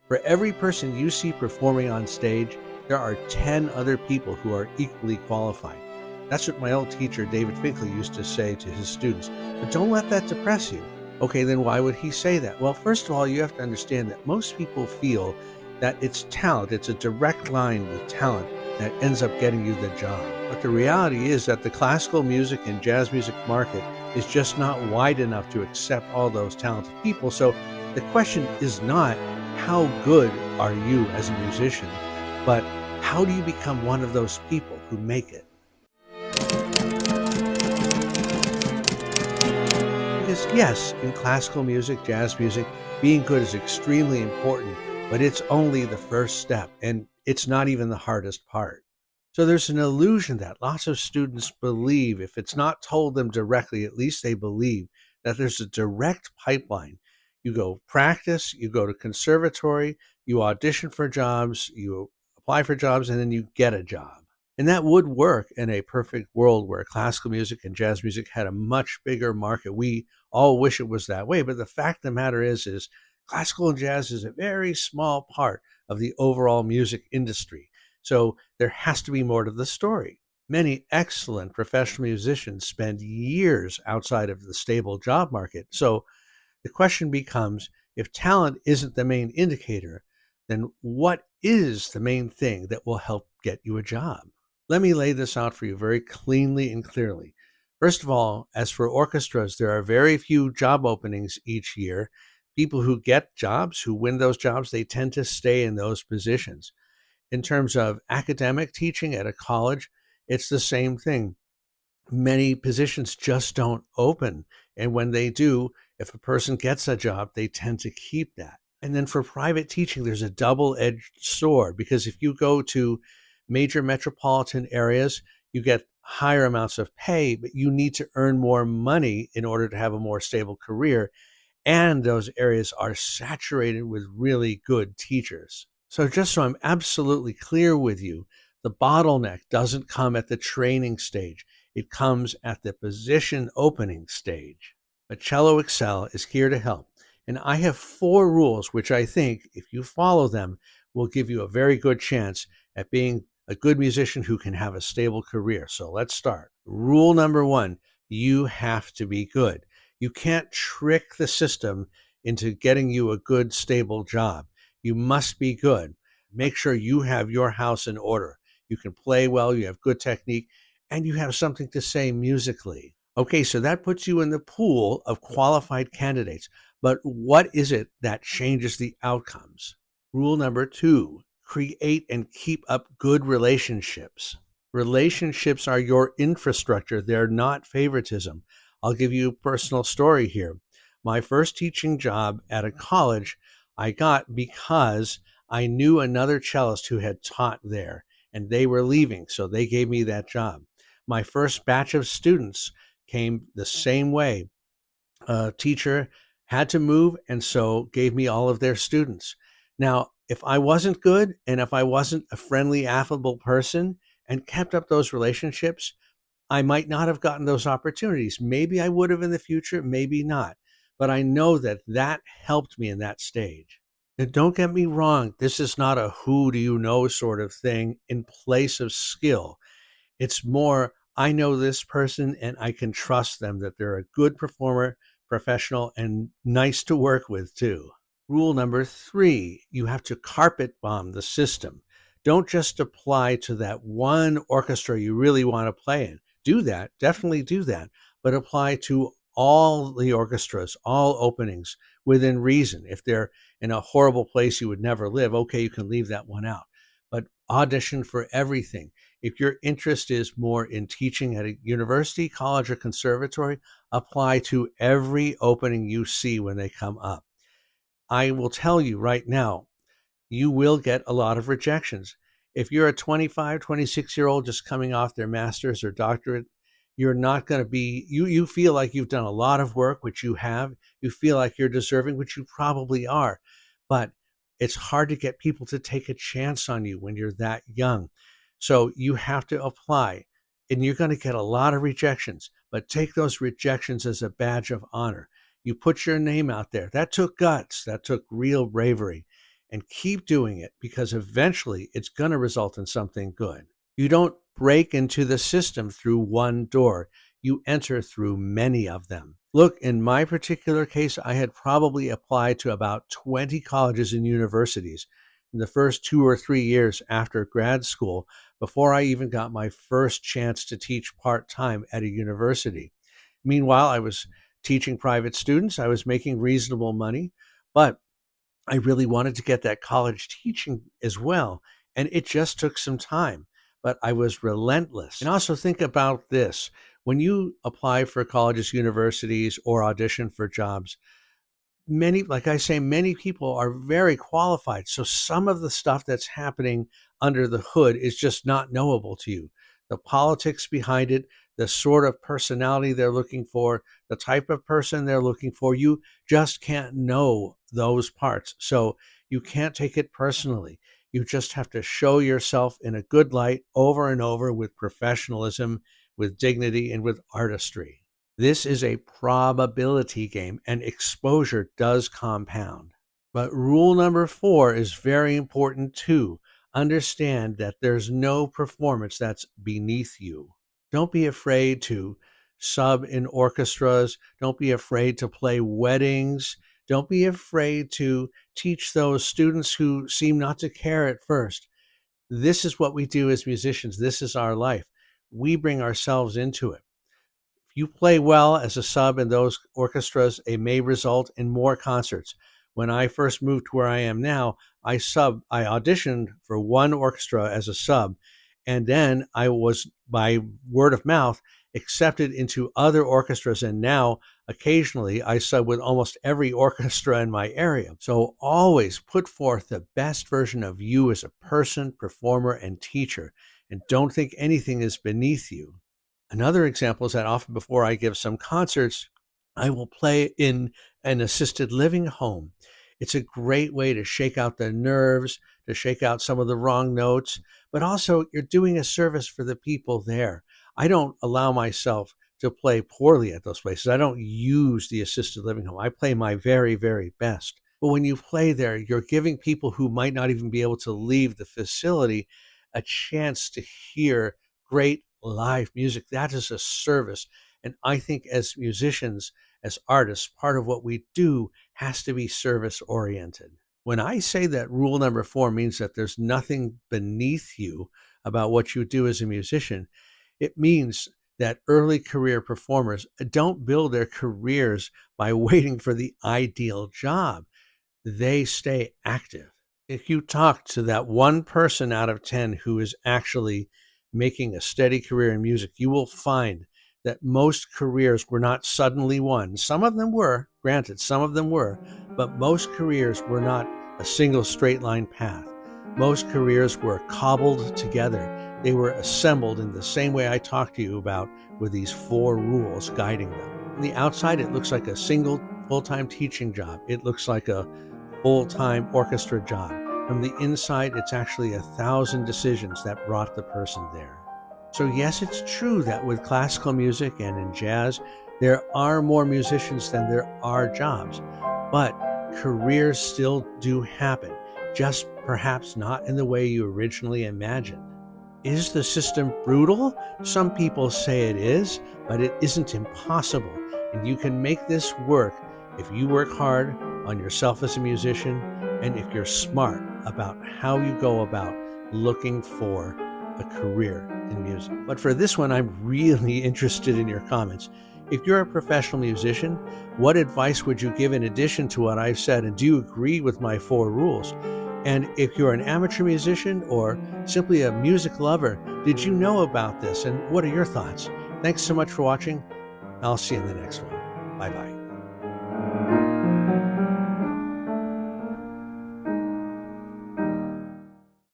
For every person you see performing on stage, there are 10 other people who are equally qualified. That's what my old teacher, David Finkley, used to say to his students. But don't let that depress you. Okay, then why would he say that? Well, first of all, you have to understand that most people feel that it's talent, it's a direct line with talent that ends up getting you the job. But the reality is that the classical music and jazz music market is just not wide enough to accept all those talented people. So the question is not how good are you as a musician, but how do you become one of those people who make it? Because yes, in classical music, jazz music, being good is extremely important, but it's only the first step, and it's not even the hardest part. So there's an illusion that lots of students believe, if it's not told them directly, at least they believe that there's a direct pipeline. You go practice, you go to conservatory, you audition for jobs, you apply for jobs, and then you get a job. And that would work in a perfect world where classical music and jazz music had a much bigger market. We all wish it was that way, but the fact of the matter is classical and jazz is a very small part of the overall music industry. So there has to be more to the story. Many excellent professional musicians spend years outside of the stable job market. So the question becomes, if talent isn't the main indicator, then what is the main thing that will help get you a job? Let me lay this out for you very cleanly and clearly. First of all, as for orchestras, there are very few job openings each year. People who get jobs, who win those jobs, they tend to stay in those positions. In terms of academic teaching at a college, it's the same thing. Many positions just don't open. And when they do, if a person gets a job, they tend to keep that. And then for private teaching, there's a double-edged sword, because if you go to major metropolitan areas, you get higher amounts of pay, but you need to earn more money in order to have a more stable career. And those areas are saturated with really good teachers. So just so I'm absolutely clear with you, the bottleneck doesn't come at the training stage. It comes at the position opening stage. But Cello Excel is here to help. And I have 4 rules, which I think, if you follow them, will give you a very good chance at being a good musician who can have a stable career. So let's start. Rule number 1, you have to be good. You can't trick the system into getting you a good, stable job. You must be good. Make sure you have your house in order. You can play well, you have good technique, and you have something to say musically. Okay, so that puts you in the pool of qualified candidates. But what is it that changes the outcomes? Rule number 2, create and keep up good relationships. Relationships are your infrastructure. They're not favoritism. I'll give you a personal story here. My first teaching job at a college I got because I knew another cellist who had taught there, and they were leaving, so they gave me that job. My first batch of students came the same way. A teacher had to move, and so gave me all of their students. Now, if I wasn't good, and if I wasn't a friendly, affable person and kept up those relationships, I might not have gotten those opportunities. Maybe I would have in the future, maybe not. But I know that that helped me in that stage. Now, don't get me wrong, this is not a who do you know sort of thing in place of skill. It's more, I know this person and I can trust them, that they're a good performer, professional, and nice to work with too. Rule number 3, you have to carpet bomb the system. Don't just apply to that one orchestra you really want to play in. Do that, definitely do that, but apply to all the orchestras, all openings within reason. If they're in a horrible place you would never live, okay, you can leave that one out. But audition for everything. If your interest is more in teaching at a university, college, or conservatory, apply to every opening you see when they come up. I will tell you right now, you will get a lot of rejections. If you're a 25, 26-year-old just coming off their master's or doctorate, you're not going to be, you feel like you've done a lot of work, which you have. You feel like you're deserving, which you probably are. But it's hard to get people to take a chance on you when you're that young. So you have to apply, and you're going to get a lot of rejections, but take those rejections as a badge of honor. You put your name out there. That took guts. That took real bravery. and keep doing it because eventually it's going to result in something good. You don't break into the system through one door. You enter through many of them. Look, in my particular case, I had probably applied to about 20 colleges and universities in the first 2 or 3 years after grad school before I even got my first chance to teach part-time at a university. Meanwhile, I was teaching private students. I was making reasonable money, but I really wanted to get that college teaching as well. And it just took some time, but I was relentless. And also think about this. When you apply for colleges, universities, or audition for jobs, many, like I say, many people are very qualified. So some of the stuff that's happening under the hood is just not knowable to you. The politics behind it, the sort of personality they're looking for, the type of person they're looking for, you just can't know those parts. So you can't take it personally. You just have to show yourself in a good light over and over with professionalism, with dignity, and with artistry. This is a probability game, and exposure does compound. But rule number 4 is very important too. Understand that there's no performance that's beneath you. Don't be afraid to sub in orchestras. Don't be afraid to play weddings. Don't be afraid to teach those students who seem not to care at first. This is what we do as musicians. This is our life. We bring ourselves into it. You play well as a sub in those orchestras, it may result in more concerts. When I first moved to where I am now, I auditioned for one orchestra as a sub, and then I was, by word of mouth, accepted into other orchestras, and now occasionally I sub with almost every orchestra in my area. So always put forth the best version of you as a person, performer, and teacher, and don't think anything is beneath you. Another example is that often before I give some concerts, I will play in an assisted living home. It's a great way to shake out the nerves, to shake out some of the wrong notes, but also you're doing a service for the people there. I don't allow myself to play poorly at those places. I don't use the assisted living home. I play my very, very best. But when you play there, you're giving people who might not even be able to leave the facility a chance to hear great live music. That is a service. And I think as musicians, as artists, part of what we do has to be service oriented. When I say that rule number 4 means that there's nothing beneath you about what you do as a musician, it means that early career performers don't build their careers by waiting for the ideal job. They stay active. If you talk to that one person out of 10 who is actually making a steady career in music, you will find that most careers were not suddenly won. Some of them were, granted, some of them were, but most careers were not a single straight line path. Most careers were cobbled together. They were assembled in the same way I talked to you about, with these 4 rules guiding them. On the outside, it looks like a single full-time teaching job. It looks like a full-time orchestra job. From the inside, it's actually 1,000 decisions that brought the person there. So yes, it's true that with classical music and in jazz, there are more musicians than there are jobs, but careers still do happen, just perhaps not in the way you originally imagined. Is the system brutal? Some people say it is, but it isn't impossible, and you can make this work if you work hard on yourself as a musician, and if you're smart about how you go about looking for a career in music. But for this one, I'm really interested in your comments. If you're a professional musician, what advice would you give in addition to what I've said? And do you agree with my 4 rules? And if you're an amateur musician or simply a music lover, did you know about this? And what are your thoughts? Thanks so much for watching. I'll see you in the next one. Bye-bye.